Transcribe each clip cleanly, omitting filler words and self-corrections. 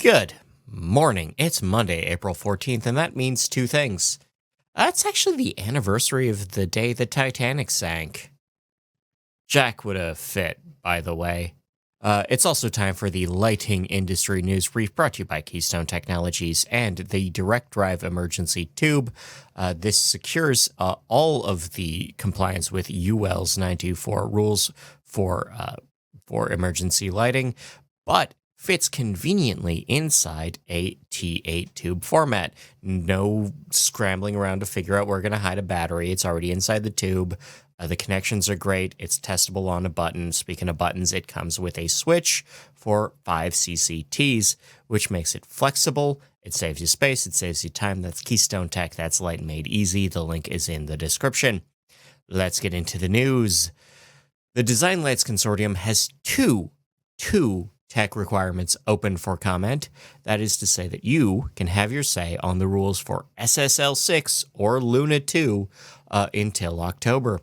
Good morning. It's Monday, April 14th, and that means two things. It's actually the anniversary of the day the Titanic sank. Jack would have fit, by the way. It's also time for the lighting industry news brief brought to you by Keystone Technologies and the direct drive emergency tube. This secures all of the compliance with UL's 924 rules for emergency lighting, but fits conveniently inside a T8 tube format. No scrambling around to figure out where we're going to hide a battery. It's already inside the tube. The connections are great. It's testable on a button. Speaking of buttons, it comes with a switch for 5 CCTs, which makes it flexible. It saves you space. It saves you time. That's Keystone Tech. That's light made easy. The link is in the description. Let's get into the news. The Design Lights Consortium has two tech requirements open for comment. That is to say that you can have your say on the rules for SSL 6 or Luna 2 until October.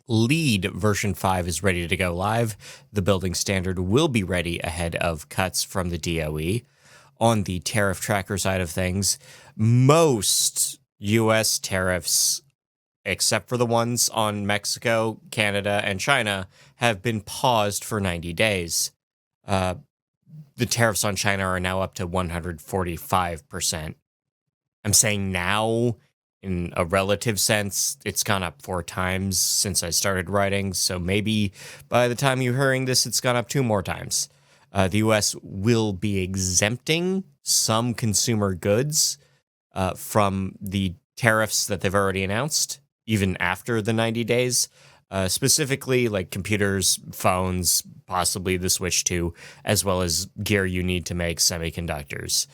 LEED version 5 is ready to go live. The building standard will be ready ahead of cuts from the DOE. On the tariff tracker side of things, most U.S. tariffs, except for the ones on Mexico, Canada, and China, have been paused for 90 days. The tariffs on China are now up to 145%. I'm saying now, in a relative sense, it's gone up 4 times since I started writing, so maybe by the time you're hearing this, it's gone up 2 more times. The U.S. will be exempting some consumer goods from the tariffs that they've already announced, even after the 90 days. Specifically like computers, phones, possibly the Switch 2, as well as gear you need to make semiconductors.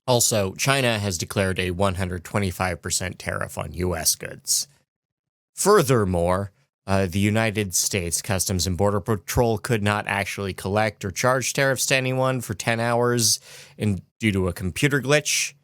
Also, China has declared a 125% tariff on U.S. goods. Furthermore, the United States Customs and Border Patrol could not actually collect or charge tariffs to anyone for 10 hours due to a computer glitch.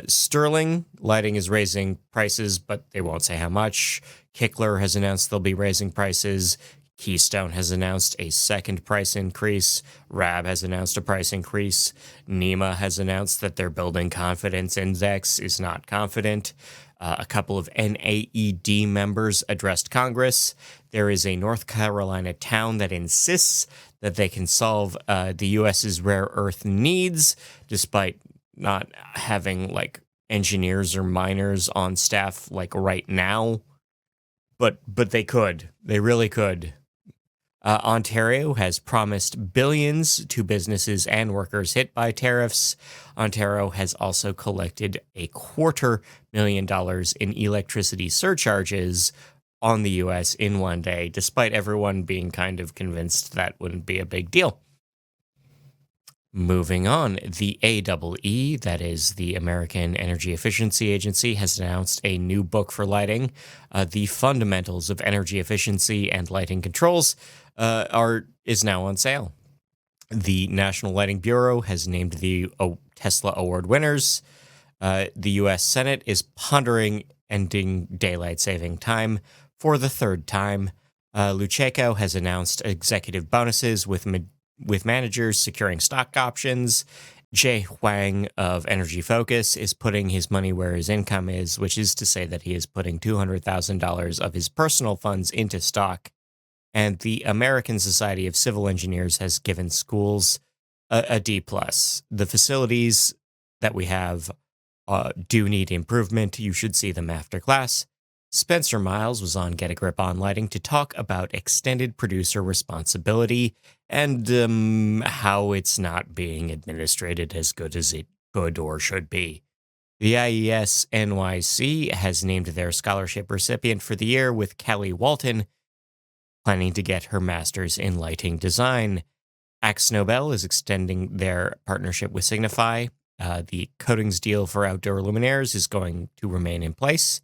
Sterling Lighting is raising prices, but they won't say how much. Kickler has announced they'll be raising prices. Keystone has announced a second price increase. RAB has announced a price increase. NEMA has announced that their Building Confidence Index is not confident. A couple of NAED members addressed Congress. There is a North Carolina town that insists that they can solve the U.S.'s rare earth needs, despite not having like engineers or miners on staff like right now. But they could. They really could. Ontario has promised billions to businesses and workers hit by tariffs. Ontario has also collected $250,000 in electricity surcharges on the U.S. in one day, despite everyone being kind of convinced that wouldn't be a big deal. Moving on, the AEE, that is the American Energy Efficiency Agency, has announced a new book for lighting. The Fundamentals of Energy Efficiency and Lighting Controls is now on sale. The National Lighting Bureau has named the Tesla Award winners. The U.S. Senate is pondering ending daylight saving time for the 3rd time. Lucheco has announced executive bonuses with managers securing stock options. Jay Huang of Energy Focus is putting his money where his income is, which is to say that he is putting $200,000 of his personal funds into stock. And the American Society of Civil Engineers has given schools a D+. The facilities that we have do need improvement. You should see them after class. Spencer Miles was on Get a Grip on Lighting to talk about extended producer responsibility and how it's not being administrated as good as it could or should be. The IES NYC has named their scholarship recipient for the year, with Kelly Walton planning to get her master's in lighting design. Axe Nobel is extending their partnership with Signify. The coatings deal for outdoor luminaires is going to remain in place.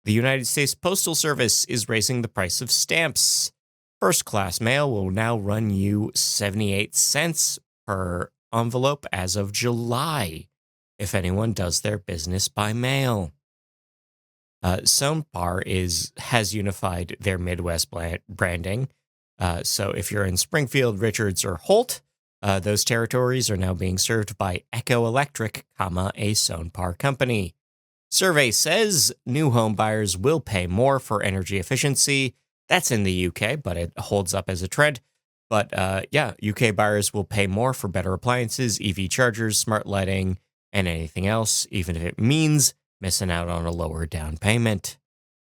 The United States Postal Service is raising the price of stamps. First-class mail will now run you 78 cents per envelope as of July, if anyone does their business by mail. Sonepar has unified their Midwest branding. So if you're in Springfield, Richards, or Holt, Those territories are now being served by Echo Electric, a Sonepar company. Survey says new home buyers will pay more for energy efficiency. That's in the UK, but it holds up as a trend. But UK buyers will pay more for better appliances, EV chargers, smart lighting, and anything else, even if it means missing out on a lower down payment.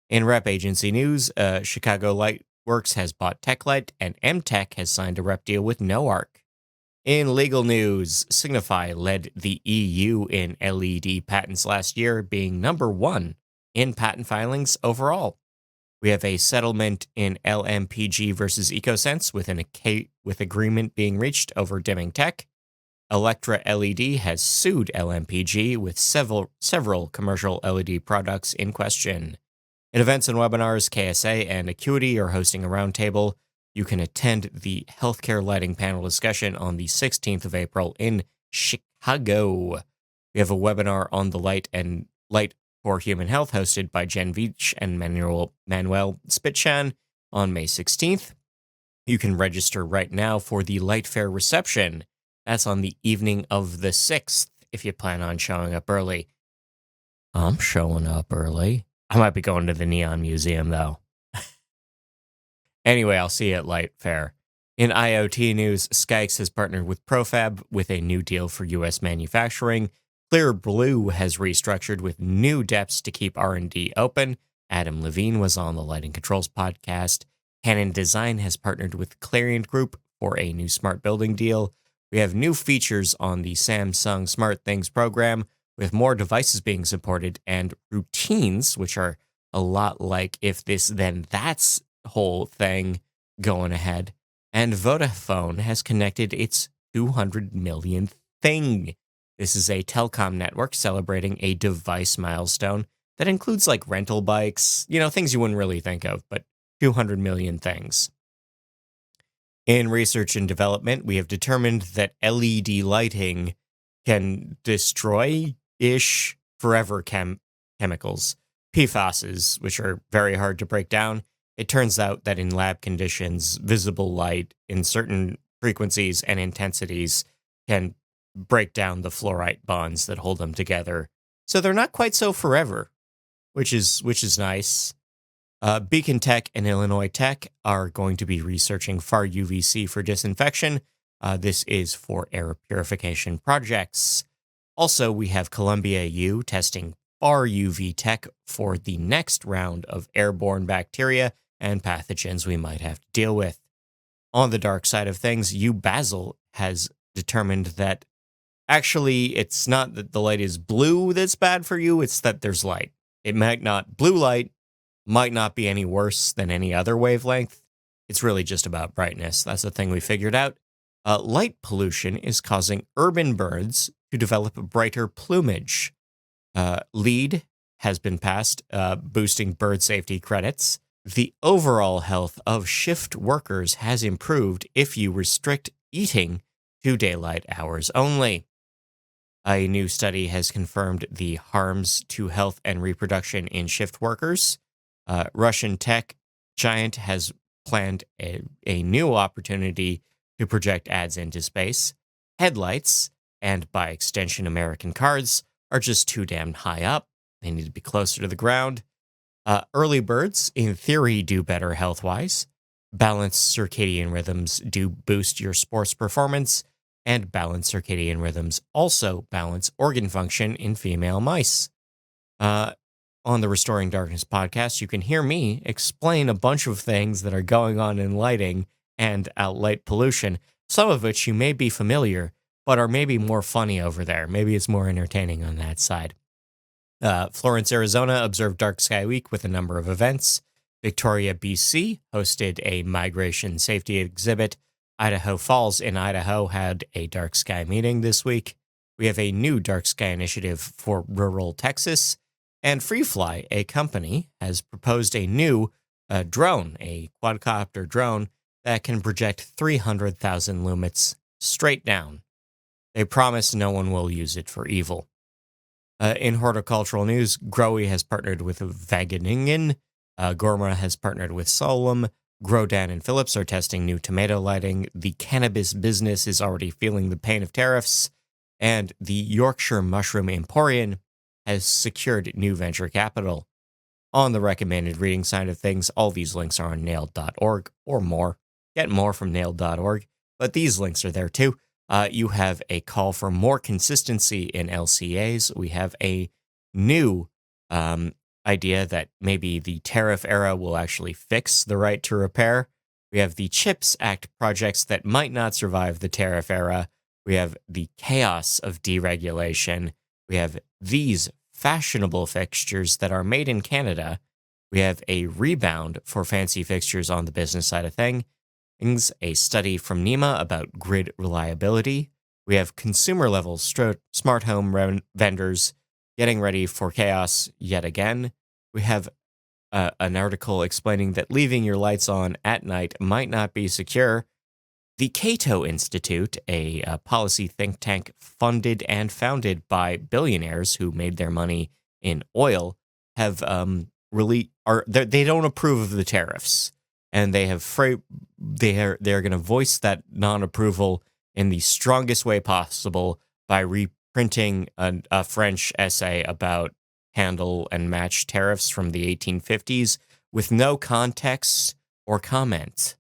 In rep agency news, Chicago Lightworks has bought TechLight, and MTech has signed a rep deal with Noarc. In legal news, Signify led the EU in LED patents last year, being number one in patent filings overall. We have a settlement in LMPG versus EcoSense with agreement being reached over dimming tech. Electra LED has sued LMPG with several commercial LED products in question. In events and webinars, KSA and Acuity are hosting a roundtable. You can attend the healthcare lighting panel discussion on the 16th of April in Chicago. We have a webinar on the light for human health hosted by Jen Veach and Manuel Spitchan on May 16th. You can register right now for the Light Fair reception. That's on the evening of the 6th if you plan on showing up early. I'm showing up early. I might be going to the Neon Museum, though. Anyway, I'll see you at Light Fair. In IoT news, Skyx has partnered with Profab with a new deal for U.S. manufacturing. Clear Blue has restructured with new depths to keep R&D open. Adam Levine was on the Lighting Controls podcast. Canon Design has partnered with Clarion Group for a new smart building deal. We have new features on the Samsung Smart Things program, with more devices being supported and routines, which are a lot like if this then that's whole thing going ahead. And Vodafone has connected its 200 millionth thing. This is a telecom network celebrating a device milestone that includes like rental bikes, things you wouldn't really think of, but 200 million things. In research and development, we have determined that LED lighting can destroy-ish forever chemicals, PFASs, which are very hard to break down. It turns out that in lab conditions, visible light in certain frequencies and intensities can break down the fluorite bonds that hold them together. So they're not quite so forever, which is nice. Beacon Tech and Illinois Tech are going to be researching far UVC for disinfection. This is for air purification projects. Also, we have Columbia U testing far UV tech for the next round of airborne bacteria and pathogens we might have to deal with. On the dark side of things, UBasel has determined that actually it's not that the light is blue that's bad for you, it's that there's light. Blue light might not be any worse than any other wavelength. It's really just about brightness. That's the thing we figured out. Light pollution is causing urban birds to develop brighter plumage. LEED has been passed, boosting bird safety credits. The overall health of shift workers has improved if you restrict eating to daylight hours only. A new study has confirmed the harms to health and reproduction in shift workers. Russian tech giant has planned a new opportunity to project ads into space. Headlights, and by extension American cars, are just too damn high up. They need to be closer to the ground. Early birds, in theory, do better health-wise. Balanced circadian rhythms do boost your sports performance, and balanced circadian rhythms also balance organ function in female mice. On the Restoring Darkness podcast, you can hear me explain a bunch of things that are going on in lighting and light pollution, some of which you may be familiar, but are maybe more funny over there. Maybe it's more entertaining on that side. Florence, Arizona observed Dark Sky Week with a number of events. Victoria, BC hosted a migration safety exhibit. Idaho Falls in Idaho had a dark sky meeting this week. We have a new dark sky initiative for rural Texas. And FreeFly, a company, has proposed a new drone, a quadcopter drone that can project 300,000 lumens straight down. They promise no one will use it for evil. In horticultural news, Grohe has partnered with Wageningen. Gorma has partnered with Solum. Grodan and Phillips are testing new tomato lighting. The cannabis business is already feeling the pain of tariffs. And the Yorkshire Mushroom Emporium has secured new venture capital. On the recommended reading side of things, all these links are on nailed.org or more. Get more from nailed.org, but these links are there too. You have a call for more consistency in LCAs. We have a new idea that maybe the tariff era will actually fix the right to repair. We have the CHIPS Act projects that might not survive the tariff era. We have the chaos of deregulation. We have these fashionable fixtures that are made in Canada. We have a rebound for fancy fixtures on the business side of things, a study from NEMA about grid reliability. We have consumer level smart home vendors getting ready for chaos yet again. We have an article explaining that leaving your lights on at night might not be secure. The Cato Institute, a policy think tank funded and founded by billionaires who made their money in oil, have they don't approve of the tariffs, and they're going to voice that non-approval in the strongest way possible by reprinting a French essay about handle and match tariffs from the 1850s with no context or comment.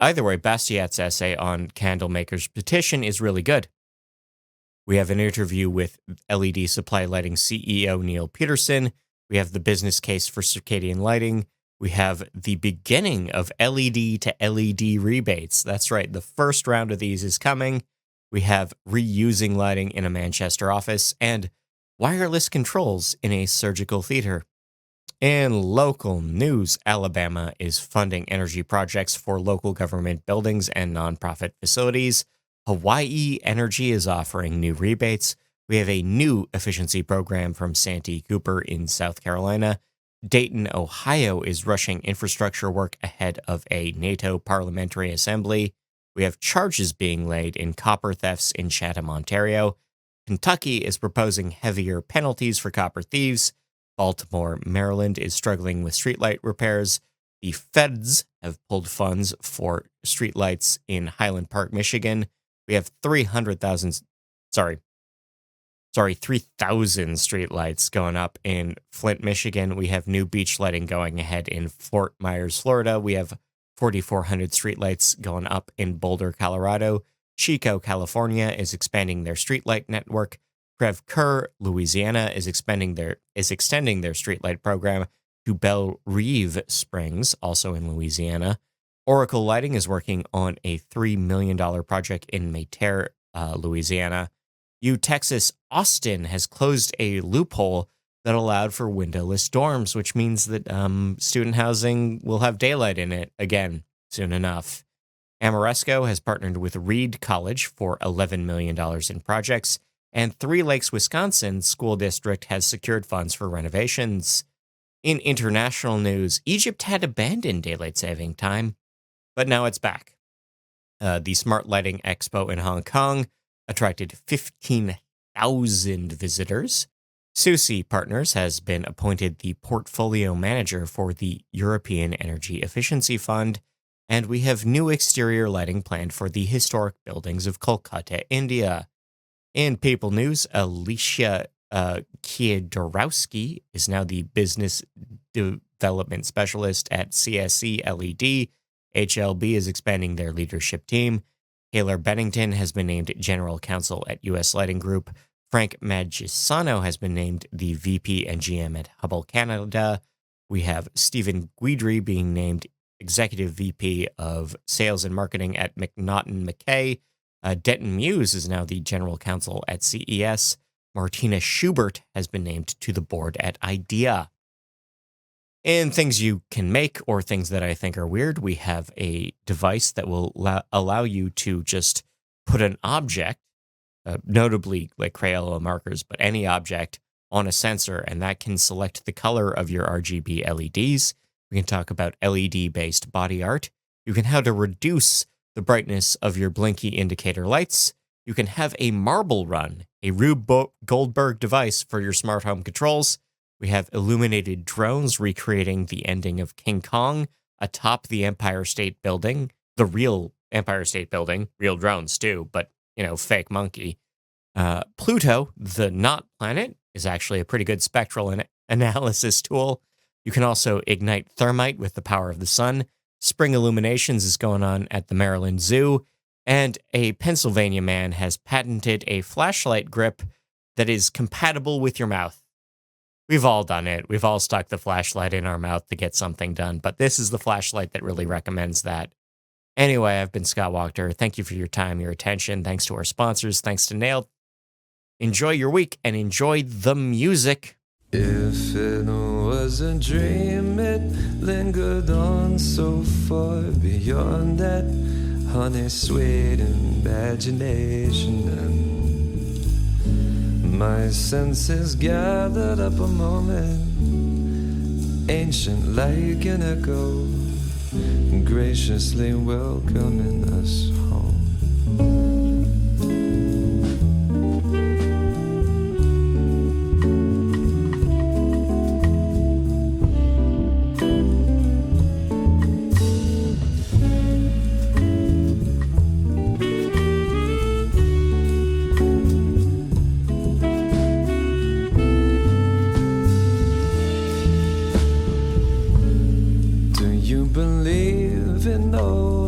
Either way, Bastiat's essay on candle makers' petition is really good. We have an interview with LED supply lighting CEO Neil Peterson. We have the business case for circadian lighting. We have the beginning of LED to LED rebates. That's right, the first round of these is coming. We have reusing lighting in a Manchester office and wireless controls in a surgical theater. In local news, Alabama is funding energy projects for local government buildings and nonprofit facilities. Hawaii Energy is offering new rebates. We have a new efficiency program from Santee Cooper in South Carolina. Dayton, Ohio is rushing infrastructure work ahead of a NATO Parliamentary Assembly. We have charges being laid in copper thefts in Chatham, Ontario. Kentucky is proposing heavier penalties for copper thieves. Baltimore, Maryland is struggling with streetlight repairs. The feds have pulled funds for streetlights in Highland Park, Michigan. We have 3,000 streetlights going up in Flint, Michigan. We have new beach lighting going ahead in Fort Myers, Florida. We have 4,400 streetlights going up in Boulder, Colorado. Chico, California is expanding their streetlight network. Creve Coeur, Louisiana is extending their streetlight program to Belle Rive Springs, also in Louisiana. Oracle Lighting is working on a $3 million project in Mayterre, Louisiana. Texas Austin has closed a loophole that allowed for windowless dorms, which means that student housing will have daylight in it again soon enough. Amoresco has partnered with Reed College for $11 million in projects, and Three Lakes, Wisconsin School District has secured funds for renovations. In international news, Egypt had abandoned daylight saving time, but now it's back. The Smart Lighting Expo in Hong Kong attracted 15,000 visitors. Susi Partners has been appointed the portfolio manager for the European Energy Efficiency Fund, and we have new exterior lighting planned for the historic buildings of Kolkata, India. In People News, Alicia Kiedorowski is now the business development specialist at CSC LED. HLB is expanding their leadership team. Taylor Bennington has been named general counsel at US Lighting Group. Frank Magisano has been named the VP and GM at Hubble Canada. We have Stephen Guidry being named executive VP of sales and marketing at McNaughton McKay. Denton Muse is now the general counsel at CES. Martina Schubert has been named to the board at IDEA. In things you can make or things that I think are weird, we have a device that will allow you to just put an object, notably like Crayola markers, but any object on a sensor, and that can select the color of your RGB LEDs. We can talk about LED-based body art. You can how to reduce the brightness of your blinky indicator lights. You can have a marble run, a Rube Goldberg device for your smart home controls. We have illuminated drones recreating the ending of King Kong atop the Empire State Building, the real Empire State Building, real drones too, but, fake monkey. Pluto, the not planet, is actually a pretty good spectral analysis tool. You can also ignite thermite with the power of the sun. Spring illuminations is going on at the Maryland Zoo. And a Pennsylvania man has patented a flashlight grip that is compatible with your mouth. We've all done it. We've all stuck the flashlight in our mouth to get something done, but this is the flashlight that really recommends that. Anyway, I've been Scott Wachter. Thank you for your time, your attention. Thanks to our sponsors. Thanks to Nailed. Enjoy your week and enjoy the music. If it was a dream, it lingered on so far beyond that honey sweet imagination. And my senses gathered up a moment, ancient like an echo, graciously welcoming us home.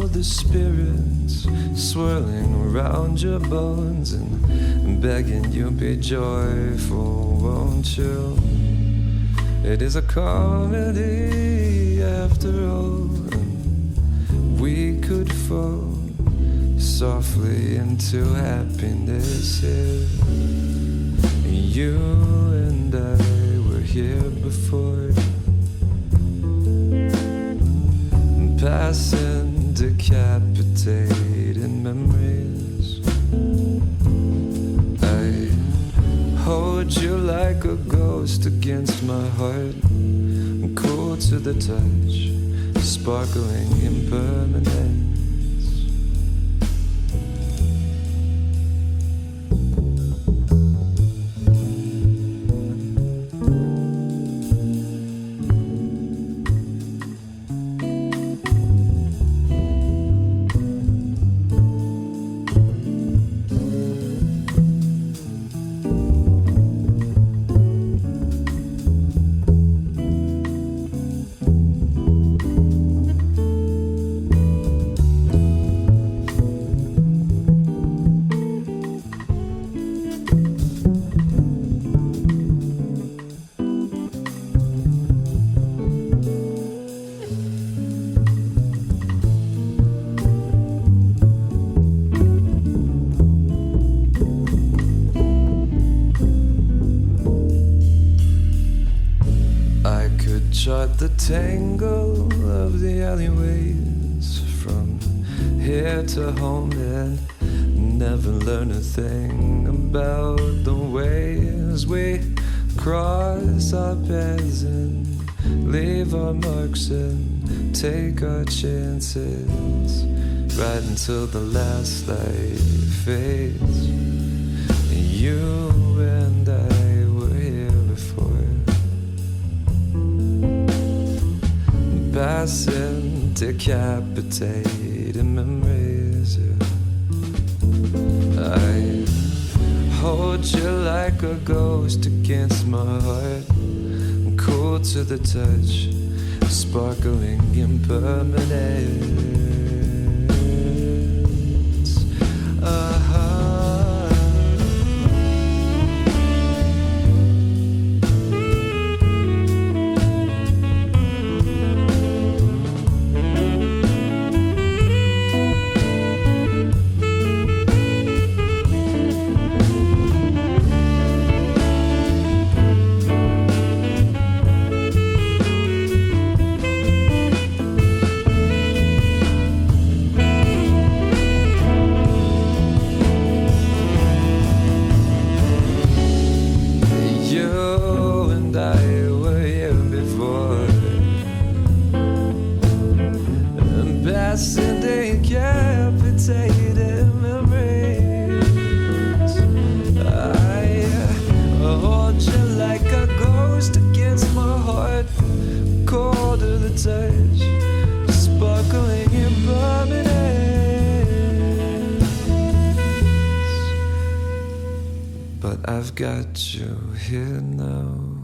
The spirits swirling around your bones and begging you be joyful, won't you? It is a comedy after all, and we could fall softly into happiness here. You and I were here before, passing decapitating memories. I hold you like a ghost against my heart, cool to the touch, sparkling impermanence. Chart the tangle of the alleyways from here to home and never learn a thing about the ways we cross our paths and leave our marks and take our chances right until the last light fades. You and I were here before, passing decapitating memories. I hold you like a ghost against my heart, cool to the touch, sparkling impermanence. I've got you here now.